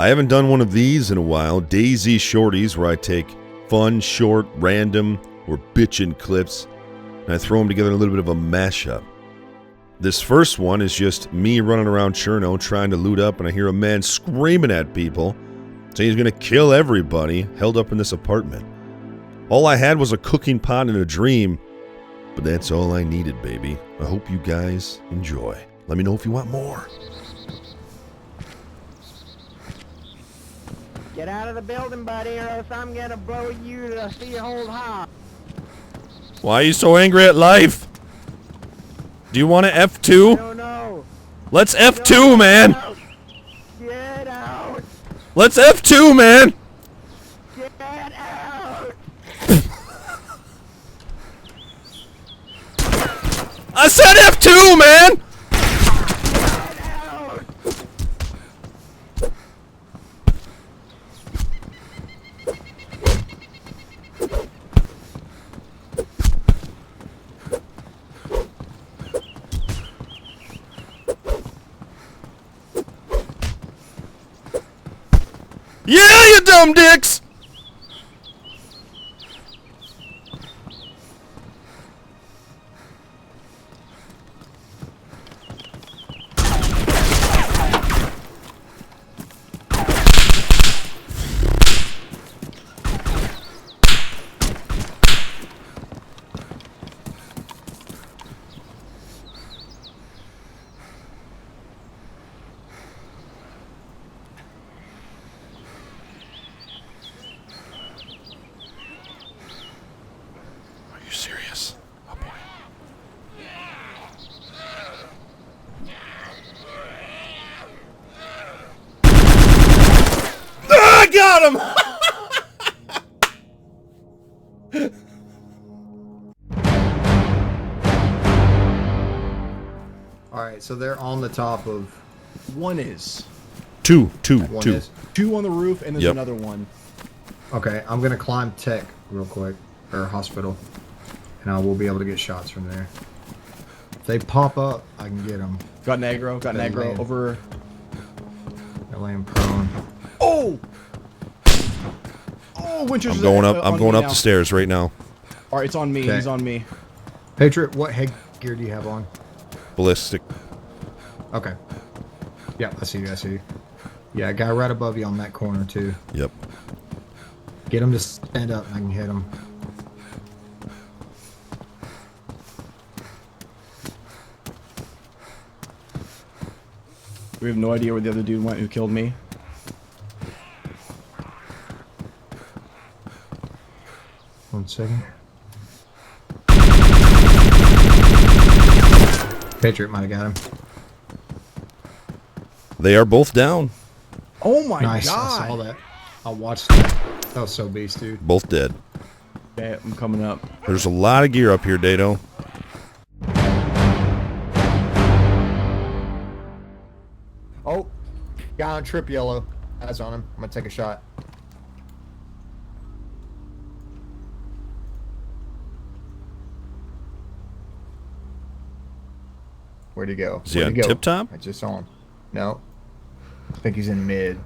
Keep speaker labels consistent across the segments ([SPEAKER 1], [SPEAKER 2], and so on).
[SPEAKER 1] I haven't done one of these in a while. DayZ Shorties, where I take fun, short, random, or bitchin' clips, and I throw them together in a little bit of a mashup. This first one is just me running around Cherno trying to loot up, and I hear a man screaming at people, saying he's gonna kill everybody, held up in this apartment. All I had was a cooking pot and a dream, but that's all I needed, baby. I hope you guys enjoy. Let me know if you want more.
[SPEAKER 2] Get out of the building, buddy, or else I'm gonna blow you to see your whole house.
[SPEAKER 1] Why are you so angry at life? Do you want to F2?
[SPEAKER 2] No, no.
[SPEAKER 1] Let's F2, man!
[SPEAKER 2] Get out!
[SPEAKER 1] Let's F2, man!
[SPEAKER 2] Get out!
[SPEAKER 1] I said F2, man!
[SPEAKER 2] Get out!
[SPEAKER 1] Yeah, you dumb dicks! Serious? Oh boy. I got him!
[SPEAKER 3] Alright, so they're on the top of...
[SPEAKER 4] One is.
[SPEAKER 1] Two.
[SPEAKER 3] One is.
[SPEAKER 4] Two on the roof, and there's
[SPEAKER 1] Yep.
[SPEAKER 4] another one.
[SPEAKER 3] Okay, I'm gonna climb tech real quick. Or hospital. And I will be able to get shots from there. If they pop up, I can get them.
[SPEAKER 4] Got an aggro, over.
[SPEAKER 3] They're laying prone.
[SPEAKER 4] Oh! Oh, Winter's
[SPEAKER 1] I'm going up.
[SPEAKER 4] on
[SPEAKER 1] I'm going
[SPEAKER 4] me
[SPEAKER 1] up
[SPEAKER 4] now.
[SPEAKER 1] the stairs right now.
[SPEAKER 4] Alright, it's on me.
[SPEAKER 3] Okay.
[SPEAKER 4] He's on me.
[SPEAKER 3] Patriot, what headgear do you have on?
[SPEAKER 1] Ballistic.
[SPEAKER 3] Okay. Yeah, I see you, I see you. Yeah, a guy right above you on that corner, too.
[SPEAKER 1] Yep.
[SPEAKER 3] Get him to stand up and I can hit him.
[SPEAKER 4] We have no idea where the other dude went who killed me.
[SPEAKER 3] One second. Patriot might have got him.
[SPEAKER 1] They are both down.
[SPEAKER 4] Oh my
[SPEAKER 3] Nice,
[SPEAKER 4] god!
[SPEAKER 3] I saw that. I watched that. That was so beast, dude.
[SPEAKER 1] Both dead.
[SPEAKER 4] Okay, I'm coming up.
[SPEAKER 1] There's a lot of gear up here, Dato.
[SPEAKER 3] Oh, guy on trip yellow. Eyes on him. I'm gonna take a shot. Where'd he go?
[SPEAKER 1] Is he
[SPEAKER 3] Where'd
[SPEAKER 1] on
[SPEAKER 3] he go?
[SPEAKER 1] tip top?
[SPEAKER 3] I just saw him. No. I think he's in mid.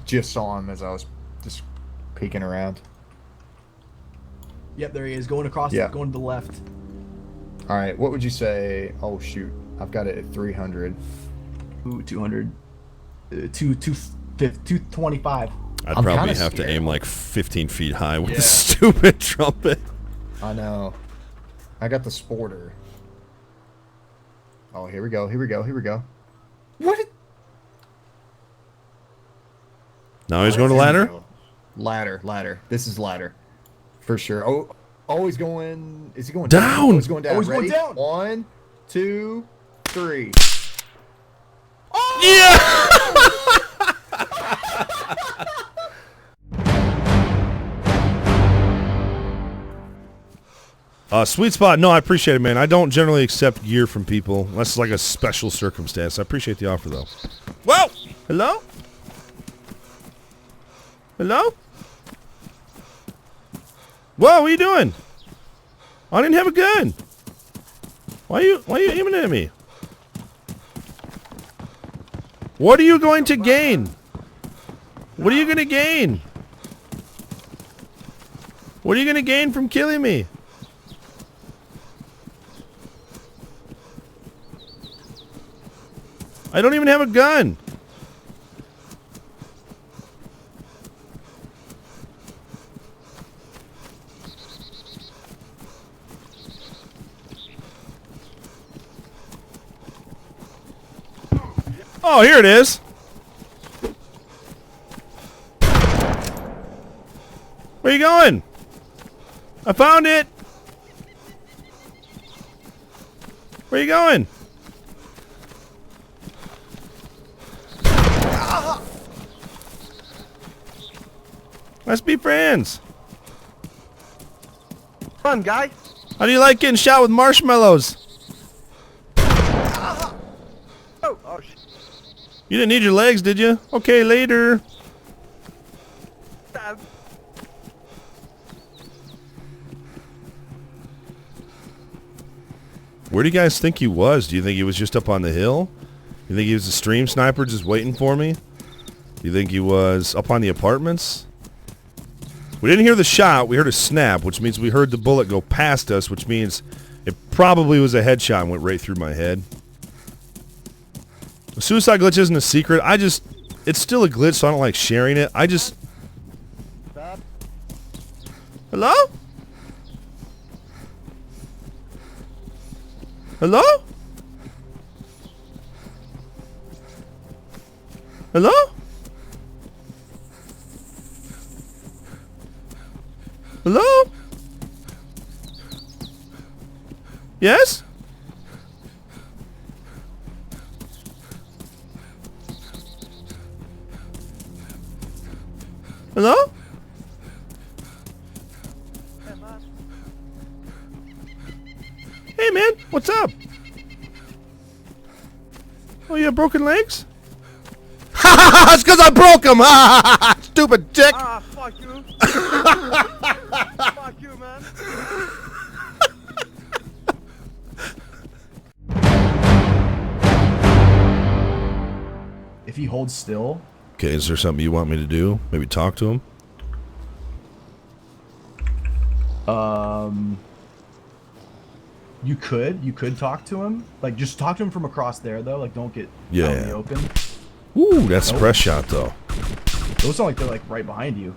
[SPEAKER 3] Just saw him as I was just peeking around.
[SPEAKER 4] Yep, there he is, going across,
[SPEAKER 3] Yeah.
[SPEAKER 4] going to the left.
[SPEAKER 3] Alright, what would you say? Oh, shoot. I've got it at 300.
[SPEAKER 4] Ooh, 200. 225.
[SPEAKER 1] I'd
[SPEAKER 3] I'm
[SPEAKER 1] probably
[SPEAKER 3] kinda
[SPEAKER 1] have to
[SPEAKER 3] scared.
[SPEAKER 1] aim like 15 feet high with
[SPEAKER 3] Yeah.
[SPEAKER 1] the stupid trumpet.
[SPEAKER 3] I know. I got the sporter. Oh, here we go. Here we go. Here we go. What?
[SPEAKER 1] Now he's going to ladder?
[SPEAKER 3] Ladder. This is ladder. For sure. Oh, he's going... Is he going
[SPEAKER 1] Down!
[SPEAKER 3] down? Oh, he's going down.
[SPEAKER 4] Oh, he's going
[SPEAKER 3] Ready?
[SPEAKER 4] down.
[SPEAKER 3] 1, 2, 3.
[SPEAKER 1] Yeah! Sweet spot. No, I appreciate it, man. I don't generally accept gear from people unless it's like a special circumstance. I appreciate the offer, though. Whoa! Hello? Hello? Whoa, what are you doing? I didn't have a gun. Why are you aiming at me? What are you going to gain? What are you gonna gain? What are you gonna gain from killing me? I don't even have a gun. Oh, here it is. Where you going? I found it. Where you going? Let's be friends.
[SPEAKER 2] Fun, guy.
[SPEAKER 1] How do you like getting shot with marshmallows?
[SPEAKER 2] Oh shit.
[SPEAKER 1] You didn't need your legs, did you? Okay, later. Where do you guys think he was? Do you think he was just up on the hill? You think he was a stream sniper just waiting for me? Do you think he was up on the apartments? We didn't hear the shot. We heard a snap, which means we heard the bullet go past us, which means it probably was a headshot and went right through my head. The suicide glitch isn't a secret. It's still a glitch, so I don't like sharing it. Hello? Hello? Hello? Hello? Yes? Hello? Hey man, what's up? Oh, you have broken legs? Ha ha ha! It's because I broke them! Ha ha ha! Stupid dick!
[SPEAKER 2] Ah, fuck you. Fuck you, man.
[SPEAKER 4] If he holds still.
[SPEAKER 1] Okay, is there something you want me to do? Maybe talk to him?
[SPEAKER 4] You could talk to him. Like, just talk to him from across there, though. Like, don't get out in the open.
[SPEAKER 1] Ooh, that's a press shot, though.
[SPEAKER 4] Those sound like they're, like, right behind you.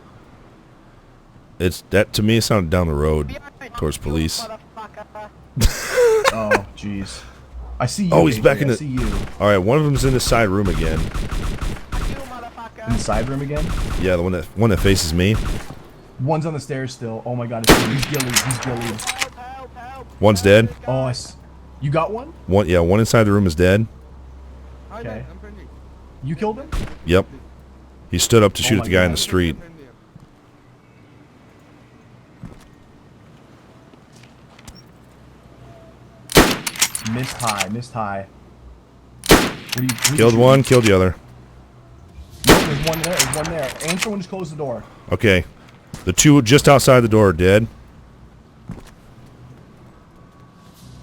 [SPEAKER 1] That, to me, it sounded down the road towards police.
[SPEAKER 4] Oh, jeez. I see you.
[SPEAKER 1] Oh, he's back in
[SPEAKER 4] I
[SPEAKER 1] the...
[SPEAKER 4] see you.
[SPEAKER 1] Alright, one of them's in the side room again.
[SPEAKER 4] In the side room again?
[SPEAKER 1] Yeah, the one that faces me.
[SPEAKER 4] One's on the stairs still. Oh my god, he's gillied. He's gillied.
[SPEAKER 1] One's dead.
[SPEAKER 4] Oh, you got one?
[SPEAKER 1] One inside the room is dead.
[SPEAKER 4] Okay. You killed him?
[SPEAKER 1] Yep. He stood up to shoot
[SPEAKER 4] my
[SPEAKER 1] at the guy in
[SPEAKER 4] God.
[SPEAKER 1] the street.
[SPEAKER 4] Missed high. Missed high.
[SPEAKER 1] Killed one, killed the other.
[SPEAKER 4] No, there's one there. There's one there. And someone just closed the door.
[SPEAKER 1] Okay. The two just outside the door are dead.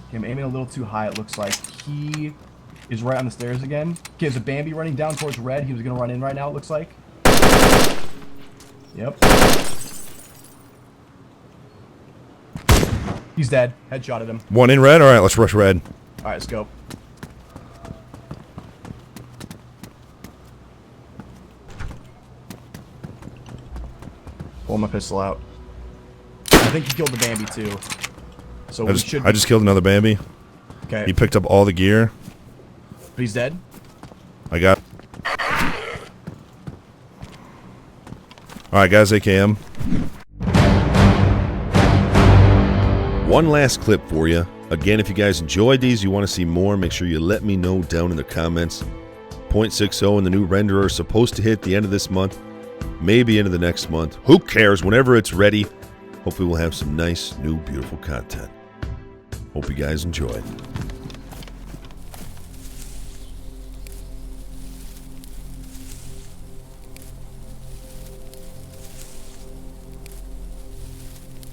[SPEAKER 4] Okay, I'm aiming a little too high, it looks like. He is right on the stairs again. Okay, there's a Bambi running down towards red. He was going to run in right now, it looks like. Yep. He's dead. Headshotted him.
[SPEAKER 1] One in red? Alright, let's rush red.
[SPEAKER 4] Alright, let's go. Pull my pistol out. I think he killed the Bambi too. So
[SPEAKER 1] I just killed another Bambi.
[SPEAKER 4] Okay.
[SPEAKER 1] He picked up all the gear.
[SPEAKER 4] But he's dead?
[SPEAKER 1] I got... Alright guys, AKM. One last clip for you. Again, if you guys enjoyed these, you want to see more, make sure you let me know down in the comments. 0.60 and the new renderer are supposed to hit the end of this month. Maybe into the next month. Who cares? Whenever it's ready, hopefully we'll have some nice, new, beautiful content. Hope you guys enjoyed.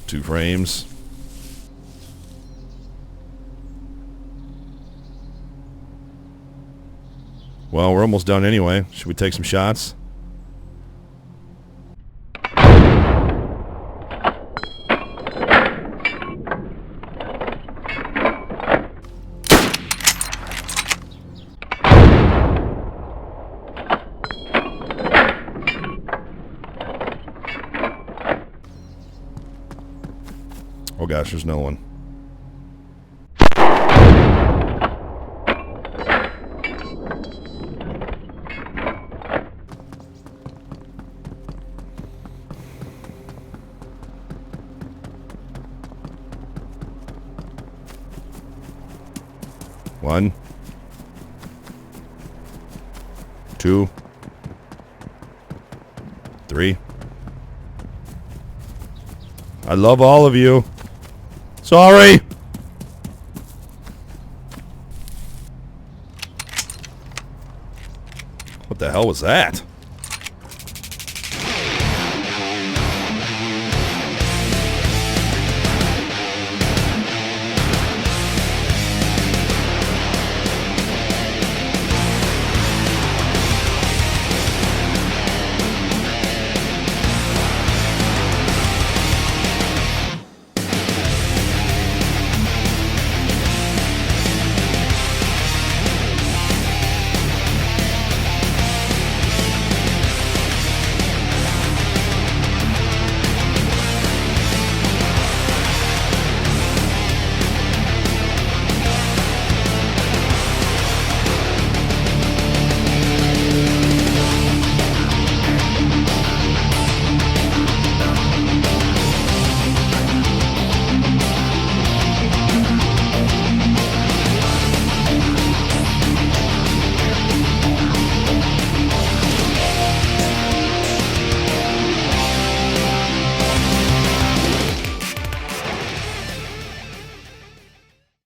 [SPEAKER 1] Two frames. Well, we're almost done anyway. Should we take some shots? Oh gosh, there's no one. One. 2. 3. I love all of you. Sorry. What the hell was that?